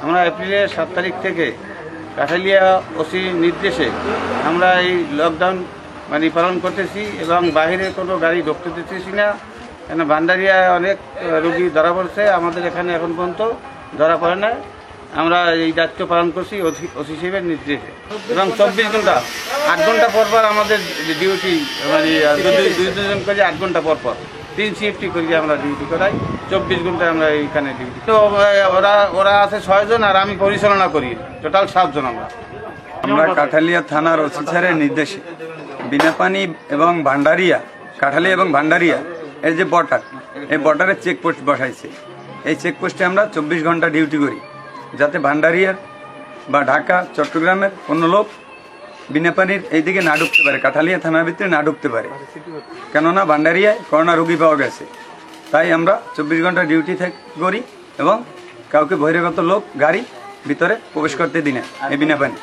আমরা এপ্রিলের 7 তারিখ থেকে কাঠালিয়া ওসি নির্দেশে আমরা এই লকডাউন পালন করতেছি এবং বাইরে কোনো গাড়ি ঢুকতে দিতেছি না, কেন ভান্ডারিয়ায় অনেক রোগী ধরা পড়ছে, আমাদের এখানে এখন পর্যন্ত ধরা পড়ে না। আমরা এই দায়িত্ব পালন করছি ওসি সাহেবের নির্দেশে এবং 24 ঘন্টা 8 ঘন্টা পর পর আমাদের ডিউটি দুজন করে 8 ঘন্টা পর পর 3 শিফটি করি আমরা ডিউটি করাই। 24 ঘন্টা আমরা এইখানে ডিউটি। তো ওরা আছে 6 জন আর আমি পরিচালনা করি, টোটাল 7 জন। আমরা কাঠালিয়া থানার ওসি স্যারের নির্দেশে বিনাপানি এবং ভান্ডারিয়া, কাঠালিয়া এবং ভান্ডারিয়া এর যে বর্ডার, এই বর্ডারে চেকপোস্ট বসাইছে। এই চেকপোস্টে আমরা 24 ঘন্টা ডিউটি করি, যাতে ভান্ডারিয়ার বা ঢাকা চট্টগ্রামের কোনো লোক বিনাপানির এইদিকে না ঢুকতে পারে, কাঠালিয়া থানার ভিতরে না ঢুকতে পারে। কেননা ভান্ডারিয়ায় করোনা রোগী পাওয়া গেছে, তাই আমরা 24 ঘন্টা ডিউটি করি এবং কাউকে বহিরাগত লোক গাড়ি ভিতরে প্রবেশ করতে দিই না। এই বিনাপানি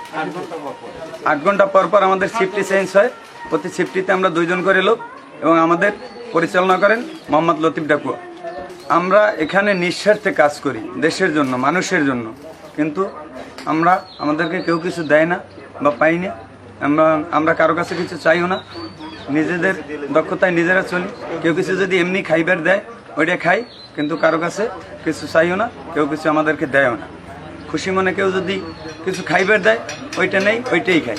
8 ঘন্টা পর পর আমাদের শিফটি চেঞ্জ হয়। প্রতি শিফটিতে আমরা 2 জন করে লোক এবং আমাদের পরিচালনা করেন মোহাম্মদ লতিফ ডাকুয়া। আমরা এখানে নিঃস্বার্থে কাজ করি, দেশের জন্য, মানুষের জন্য, কিন্তু আমাদেরকে কেউ কিছু দেয় না বা পাই না। আমরা কারো কাছে কিছু চাইও না, নিজেদের দক্ষতায় নিজেরা চলি। কেউ কিছু যদি এমনি খাইবার দেয় ওইটা খাই, কিন্তু কারো কাছে কিছু চাইও না, কেউ কিছু আমাদেরকে দেয়ও না। খুশি মনে কেউ যদি কিছু খাইবার দেয় ওইটা নেই, ওইটাই খাই।